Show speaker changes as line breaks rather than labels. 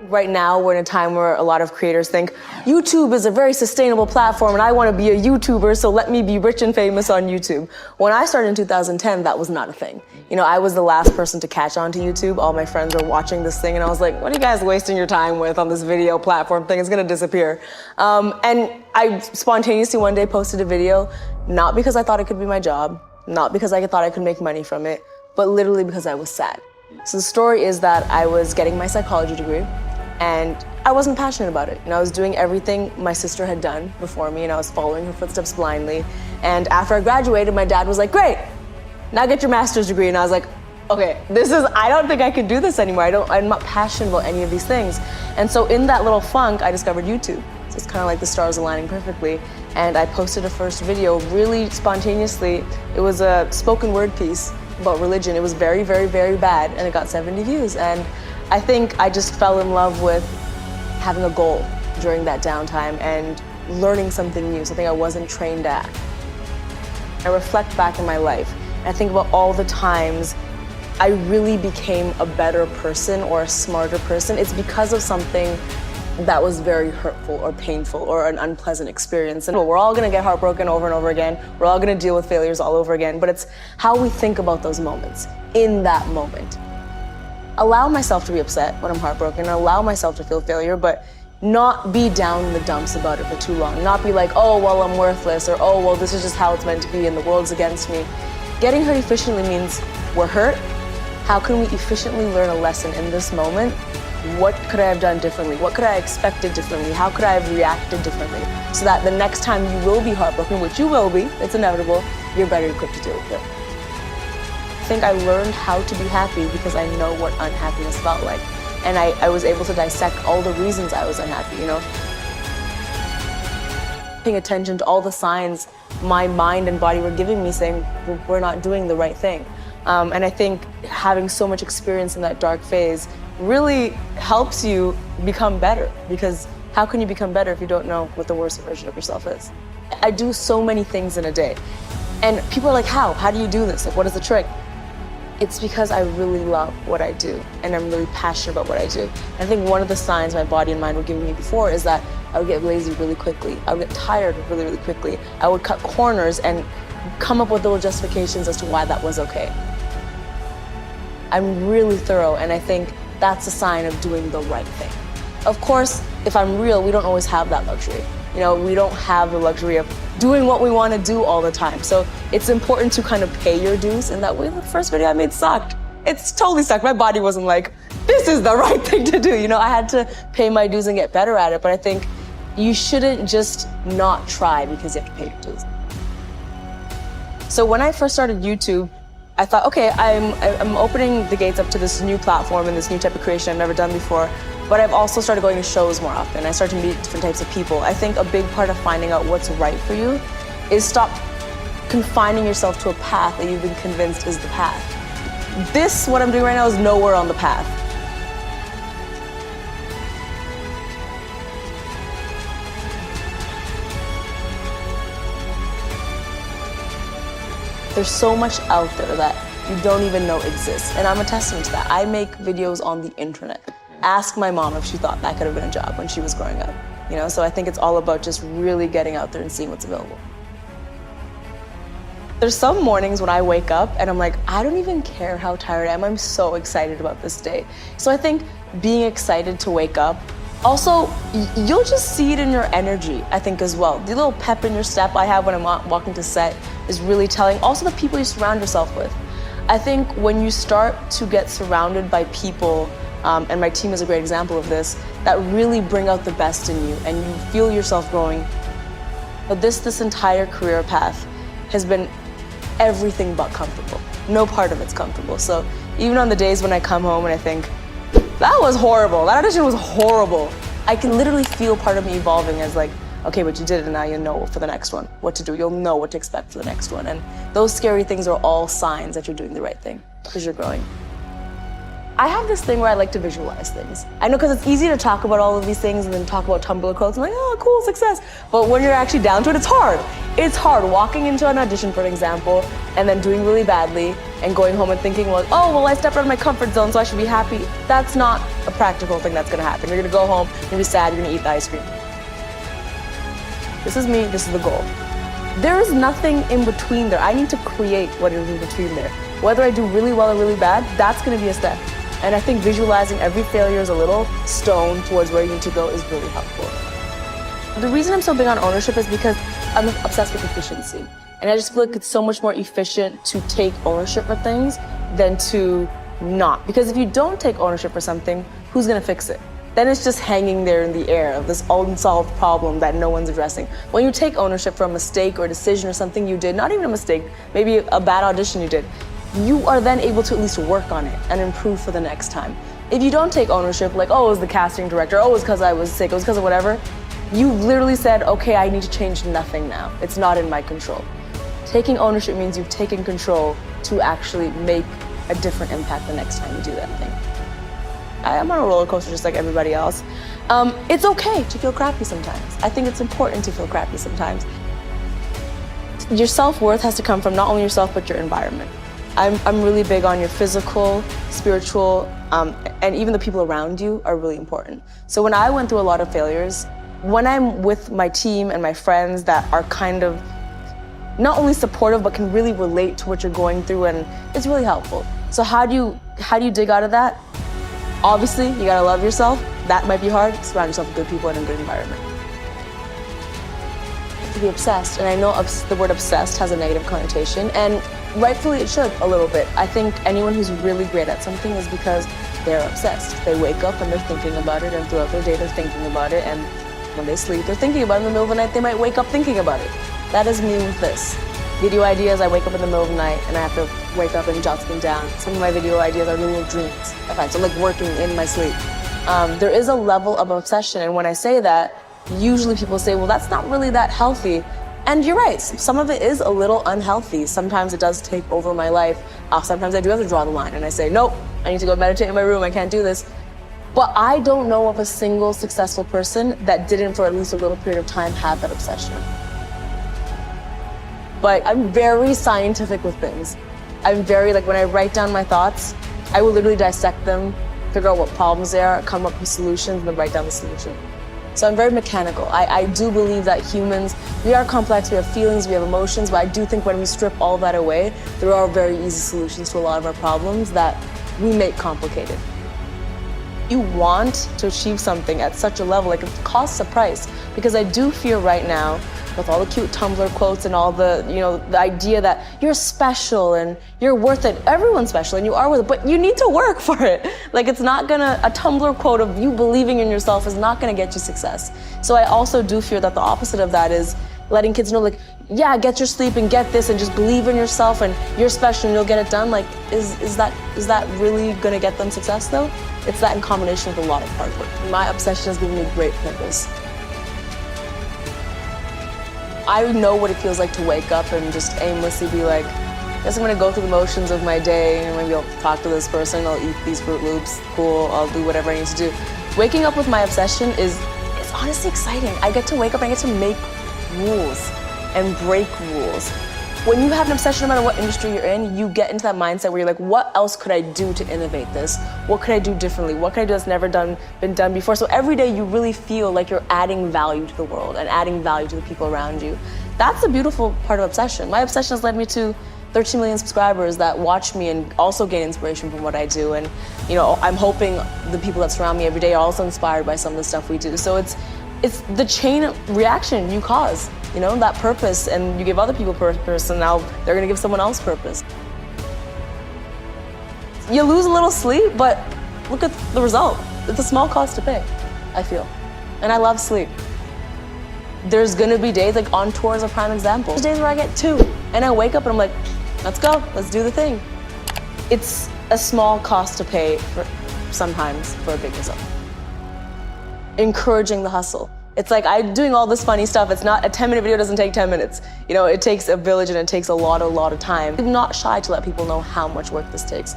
Right now, we're in a time where a lot of creators think, YouTube is a very sustainable platform and I want to be a YouTuber, so let me be rich and famous on YouTube. When I started in 2010, that was not a thing. You know, I was the last person to catch on to YouTube. All my friends were watching this thing and I was like, what are you guys wasting your time with on this video platform thing? It's gonna disappear. And I spontaneously one day posted a video, not because I thought it could be my job, not because I thought I could make money from it, but literally because I was sad. So the story is that I was getting my psychology degree and I wasn't passionate about it. You know, I was doing everything my sister had done before me and I was following her footsteps blindly. And after I graduated, my dad was like, great, now get your master's degree. And I was like, okay, I don't think I can do this anymore. I'm not passionate about any of these things. And so in that little funk, I discovered YouTube. So it's kind of like the stars aligning perfectly. And I posted a first video really spontaneously. It was a spoken word piece about religion. It was very, very, very bad and it got 70 views. And I think I just fell in love with having a goal during that downtime and learning something new, something I wasn't trained at. I reflect back in my life and I think about all the times I really became a better person or a smarter person. It's because of something that was very hurtful or painful or an unpleasant experience. And we're all gonna get heartbroken over and over again. We're all gonna deal with failures all over again, but it's how we think about those moments in that moment. Allow myself to be upset when I'm heartbroken, allow myself to feel failure, but not be down in the dumps about it for too long. Not be like, oh, well, I'm worthless, or oh, well, this is just how it's meant to be and the world's against me. Getting hurt efficiently means we're hurt. How can we efficiently learn a lesson in this moment? What could I have done differently? What could I have expected differently? How could I have reacted differently? So that the next time you will be heartbroken, which you will be, it's inevitable, you're better equipped to deal with it. I think I learned how to be happy because I know what unhappiness felt like. And I was able to dissect all the reasons I was unhappy, you know? Paying attention to all the signs my mind and body were giving me saying, we're not doing the right thing. And I think having so much experience in that dark phase really helps you become better, because how can you become better if you don't know what the worst version of yourself is? I do so many things in a day. And people are like, how? How do you do this? Like, what is the trick? It's because I really love what I do and I'm really passionate about what I do. And I think one of the signs my body and mind were giving me before is that I would get lazy really quickly. I would get tired really, really quickly. I would cut corners and come up with little justifications as to why that was okay. I'm really thorough, and I think that's a sign of doing the right thing. Of course, if I'm real, we don't always have that luxury. You know, we don't have the luxury of doing what we want to do all the time. So it's important to kind of pay your dues in that way. The first video I made sucked. It's totally sucked. My body wasn't like, this is the right thing to do. You know, I had to pay my dues and get better at it. But I think you shouldn't just not try because you have to pay your dues. So when I first started YouTube, I thought, okay, I'm opening the gates up to this new platform and this new type of creation I've never done before. But I've also started going to shows more often. I started to meet different types of people. I think a big part of finding out what's right for you is stop confining yourself to a path that you've been convinced is the path. What I'm doing right now, is nowhere on the path. There's so much out there that you don't even know exists, and I'm a testament to that. I make videos on the internet. Ask my mom if she thought that could have been a job when she was growing up. You know, so I think it's all about just really getting out there and seeing what's available. There's some mornings when I wake up and I'm like, I don't even care how tired I am. I'm so excited about this day. So I think being excited to wake up, also, you'll just see it in your energy, I think, as well. The little pep in your step I have when I'm walking to set is really telling. Also, the people you surround yourself with. I think when you start to get surrounded by people, and my team is a great example of this, that really bring out the best in you and you feel yourself growing. But this entire career path has been everything but comfortable. No part of it's comfortable. So even on the days when I come home and I think, that was horrible, that audition was horrible, I can literally feel part of me evolving as like, okay, but you did it and now you know for the next one what to do. You'll know what to expect for the next one. And those scary things are all signs that you're doing the right thing because you're growing. I have this thing where I like to visualize things. I know because it's easy to talk about all of these things and then talk about Tumblr quotes and like, oh, cool, success. But when you're actually down to it, it's hard. It's hard walking into an audition, for example, and then doing really badly and going home and thinking, well, oh, well, I stepped out of my comfort zone, so I should be happy. That's not a practical thing that's gonna happen. You're gonna go home, you're gonna be sad, you're gonna eat the ice cream. This is me, this is the goal. There is nothing in between there. I need to create what is in between there. Whether I do really well or really bad, that's gonna be a step. And I think visualizing every failure as a little stone towards where you need to go is really helpful. The reason I'm so big on ownership is because I'm obsessed with efficiency. And I just feel like it's so much more efficient to take ownership for things than to not. Because if you don't take ownership for something, who's gonna fix it? Then it's just hanging there in the air of this unsolved problem that no one's addressing. When you take ownership for a mistake or a decision or something you did, not even a mistake, maybe a bad audition you did, you are then able to at least work on it and improve for the next time. If you don't take ownership, like, oh, it was the casting director, oh, it was because I was sick, it was because of whatever, you literally said, okay, I need to change nothing now. It's not in my control. Taking ownership means you've taken control to actually make a different impact the next time you do that thing. I'm on a roller coaster just like everybody else. It's okay to feel crappy sometimes. I think it's important to feel crappy sometimes. Your self-worth has to come from not only yourself, but your environment. I'm really big on your physical, spiritual, and even the people around you are really important. So when I went through a lot of failures, when I'm with my team and my friends that are kind of not only supportive, but can really relate to what you're going through, and it's really helpful. So how do you dig out of that? Obviously, you gotta love yourself. That might be hard. Surround yourself with good people and a good environment. To be obsessed, and I know the word obsessed has a negative connotation, and rightfully it should a little bit. I think anyone who's really great at something is because they're obsessed. They wake up and they're thinking about it, and throughout their day they're thinking about it, and when they sleep they're thinking about it. In the middle of the night they might wake up thinking about it. That is me with this. Video ideas, I wake up in the middle of the night and I have to wake up and jot something down. Some of my video ideas are little dreams I find, so like working in my sleep. There is a level of obsession, and when I say that, usually people say, well, that's not really that healthy. And you're right, some of it is a little unhealthy. Sometimes it does take over my life. Sometimes I do have to draw the line and I say, nope, I need to go meditate in my room, I can't do this. But I don't know of a single successful person that didn't, for at least a little period of time, have that obsession. But I'm very scientific with things. I'm very, like, when I write down my thoughts, I will literally dissect them, figure out what problems they are, come up with solutions, and then write down the solution. So I'm very mechanical. I do believe that humans, we are complex, we have feelings, we have emotions, but I do think when we strip all that away, there are very easy solutions to a lot of our problems that we make complicated. You want to achieve something at such a level, like it costs a price, because I do fear right now, with all the cute Tumblr quotes and all the, the idea that you're special and you're worth it. Everyone's special and you are worth it, but you need to work for it. Like, it's not gonna, a Tumblr quote of you believing in yourself is not gonna get you success. So I also do fear that the opposite of that is letting kids know, like, yeah, get your sleep and get this and just believe in yourself and you're special and you'll get it done. Like, is that really gonna get them success though? It's that in combination with a lot of hard work. My obsession has given me great purpose. I know what it feels like to wake up and just aimlessly be like, I guess I'm gonna go through the motions of my day and maybe I'll talk to this person, I'll eat these Fruit Loops, cool, I'll do whatever I need to do. Waking up with my obsession is honestly exciting. I get to wake up and I get to make rules and break rules. When you have an obsession, no matter what industry you're in, you get into that mindset where you're like, what else could I do to innovate this? What could I do differently? What could I do that's never been done before? So every day you really feel like you're adding value to the world and adding value to the people around you. That's a beautiful part of obsession. My obsession has led me to 13 million subscribers that watch me and also gain inspiration from what I do. And I'm hoping the people that surround me every day are also inspired by some of the stuff we do. So it's the chain reaction you cause, that purpose, and you give other people purpose, and now they're gonna give someone else purpose. You lose a little sleep, but look at the result. It's a small cost to pay, I feel. And I love sleep. There's gonna be days, like on tour is a prime example. There's days where I get 2, and I wake up and I'm like, let's go, let's do the thing. It's a small cost to pay sometimes for a big result. Encouraging the hustle. It's like I'm doing all this funny stuff. It's not, a 10-minute video doesn't take 10 minutes. It takes a village and it takes a lot of time. I'm not shy to let people know how much work this takes.